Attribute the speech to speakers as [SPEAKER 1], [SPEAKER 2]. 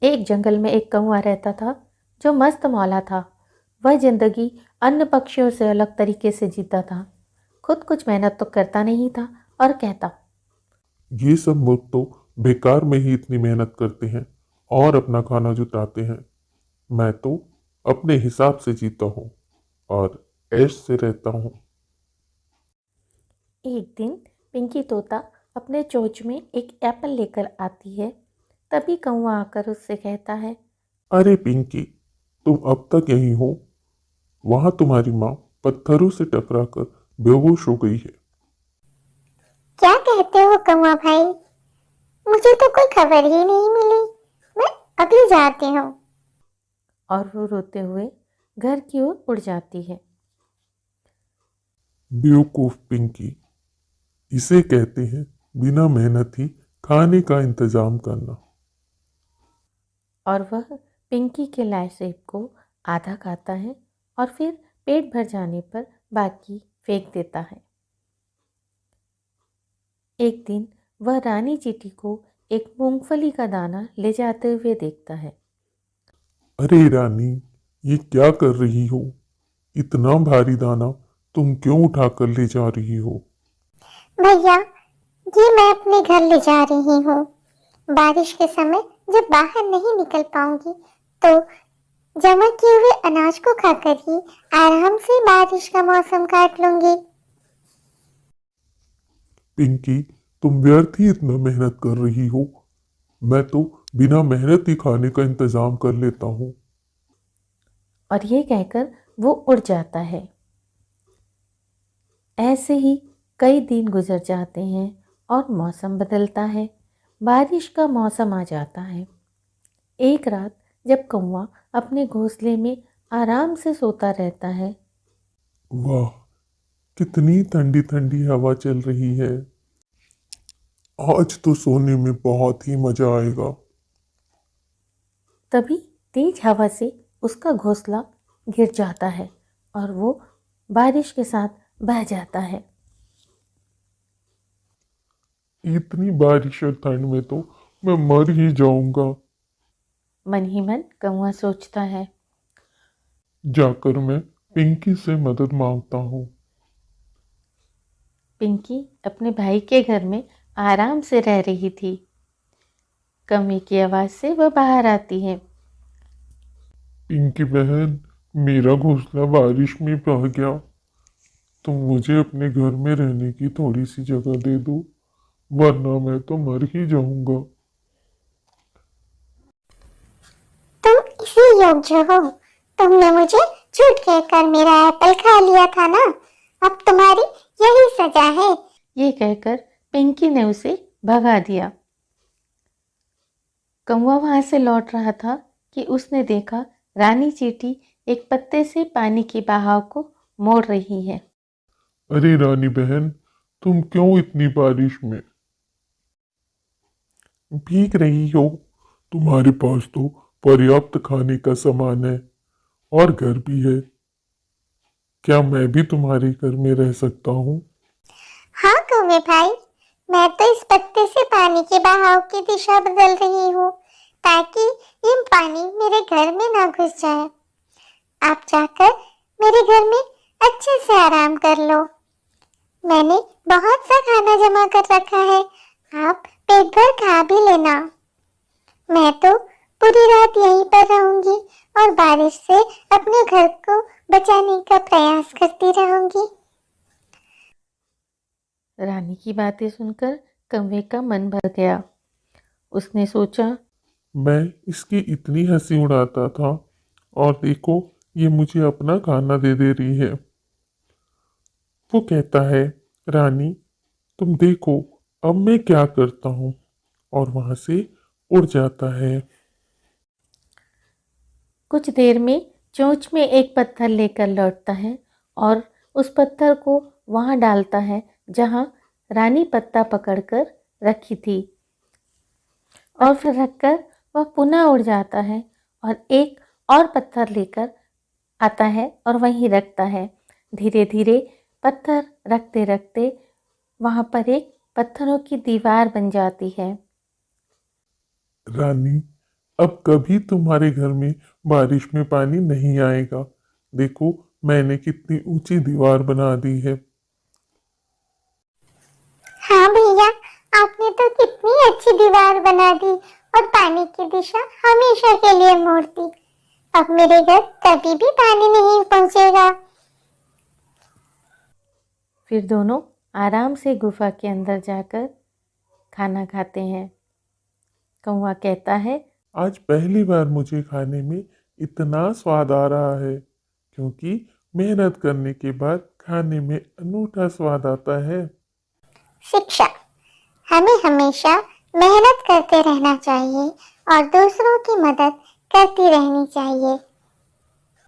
[SPEAKER 1] एक जंगल में एक कौवा रहता था जो मस्त मौला था। वह जिंदगी अन्य पक्षियों से अलग तरीके से जीता था। खुद कुछ मेहनत तो करता नहीं था और कहता,
[SPEAKER 2] ये सब मुल्क तो बेकार में ही इतनी मेहनत करते हैं और अपना खाना जुटाते हैं। मैं तो अपने हिसाब से जीता हूँ और ऐश से रहता हूँ।
[SPEAKER 1] एक दिन पिंकी तोता अपने चोंच में एक एप्पल लेकर आती है। तभी कौवा आकर उससे कहता है,
[SPEAKER 2] अरे पिंकी, तुम अब तक यहीं हो? वहां तुम्हारी माँ पत्थरों से टकरा कर बेहोश हो गई है।
[SPEAKER 3] क्या कहते हो कौवा भाई? मुझे तो कोई खबर ही नहीं मिली। मैं अभी जाती हूँ।
[SPEAKER 1] और वो रोते हुए घर की ओर उड़ जाती है।
[SPEAKER 2] बेवकूफ पिंकी, इसे कहते हैं बिना मेहनत ही खाने का इंतजाम करना।
[SPEAKER 1] और वह पिंकी के लाए सेब को आधा खाता है और फिर पेट भर जाने पर बाकी फेंक देता है। एक दिन वह रानी चींटी को एक मूंगफली का दाना ले जाते हुए देखता है।
[SPEAKER 2] अरे रानी, ये क्या कर रही हो? इतना भारी दाना तुम क्यों उठाकर ले जा रही हो?
[SPEAKER 3] भैया, ये मैं अपने घर ले जा रही हूँ। बारिश के समय जब बाहर नहीं निकल पाऊंगी तो जमा किए हुए अनाज को खाकर ही आराम से बारिश का मौसम काट लूंगी।
[SPEAKER 2] पिंकी, तुम व्यर्थ ही इतना मेहनत कर रही हो। मैं तो बिना मेहनत ही खाने का इंतजाम कर लेता हूँ।
[SPEAKER 1] और ये कहकर वो उड़ जाता है। ऐसे ही कई दिन गुजर जाते हैं और मौसम बदलता है। बारिश का मौसम आ जाता है। एक रात जब कौवा अपने घोंसले में आराम से सोता रहता है,
[SPEAKER 2] वाह, कितनी ठंडी ठंडी हवा चल रही है। आज तो सोने में बहुत ही मजा आएगा।
[SPEAKER 1] तभी तेज हवा से उसका घोंसला गिर जाता है और वो बारिश के साथ बह जाता है।
[SPEAKER 2] इतनी बारिश और ठंड में तो मैं मर ही जाऊंगा।
[SPEAKER 1] मन ही मन कौवा सोचता है।
[SPEAKER 2] जाकर मैं पिंकी से मदद मांगता हूँ।
[SPEAKER 1] पिंकी अपने भाई के घर में आराम से रह रही थी। कौवे की आवाज़ से वह बाहर आती है।
[SPEAKER 2] पिंकी बहन, मेरा घोंसला बारिश में बह गया। तुम मुझे अपने घर में रहने की थोड़ी सी जगह दे दो, वरना मैं तो मर ही जाऊंगा।
[SPEAKER 3] तुम इसी योग्य हो। तुमने मुझे झूठ कहकर मेरा एप्पल खा लिया था ना। अब तुम्हारी यही सजा है।
[SPEAKER 1] ये कहकर पिंकी ने उसे भगा दिया। कौवा वहां से लौट रहा था कि उसने देखा रानी चींटी एक पत्ते से पानी के बहाव को मोड़ रही है।
[SPEAKER 2] अरे रानी बहन, तुम क्यों इतनी बारिश में भीग रही हो? तुम्हारे पास तो पर्याप्त खाने का सामान है और घर भी है। क्या मैं भी तुम्हारे घर में रह सकता हूँ?
[SPEAKER 3] हाँ कौवे भाई, मैं तो इस पत्ते से पानी के बहाव की दिशा बदल रही हूँ ताकि ये पानी मेरे घर में ना घुस जाए। आप जाकर मेरे घर में अच्छे से आराम कर लो। मैंने बहुत सा खाना जमा कर रखा है। आप पेट भर खा भी लेना। मैं तो पूरी रात यहीं पर रहूंगी और बारिश से अपने घर को बचाने का प्रयास करती रहूंगी।
[SPEAKER 1] रानी की बातें सुनकर कौवे का मन भर गया। उसने सोचा,
[SPEAKER 2] मैं इसकी इतनी हंसी उड़ाता था और देखो, ये मुझे अपना खाना दे दे रही है। वो कहता है, रानी तुम देखो अब मैं क्या करता हूँ, और वहां से उड़ जाता है।
[SPEAKER 1] कुछ देर में चोंच में एक पत्थर लेकर लौटता है और उस पत्थर को वहां डालता है जहां रानी पत्ता पकड़कर रखी थी। और फिर रखकर वह पुनः उड़ जाता है और एक और पत्थर लेकर आता है और वहीं रखता है। धीरे धीरे पत्थर रखते रखते वहां पर एक पत्थरों की दीवार बन जाती है।
[SPEAKER 2] रानी, अब कभी तुम्हारे घर में बारिश में पानी नहीं आएगा। देखो मैंने कितनी ऊंची दीवार बना दी है।
[SPEAKER 3] हाँ भैया, आपने तो कितनी अच्छी दीवार बना दी और पानी की दिशा हमेशा के लिए मोड़ दी। अब मेरे घर कभी भी पानी नहीं पहुंचेगा।
[SPEAKER 1] फिर दोनों आराम से गुफा के अंदर जाकर खाना खाते हैं। कौवा कहता है,
[SPEAKER 2] आज पहली बार मुझे खाने में इतना स्वाद आ रहा है, क्योंकि मेहनत करने के बाद खाने में अनूठा स्वाद आता है।
[SPEAKER 3] शिक्षा, हमें हमेशा मेहनत करते रहना चाहिए और दूसरों की मदद करती रहनी चाहिए।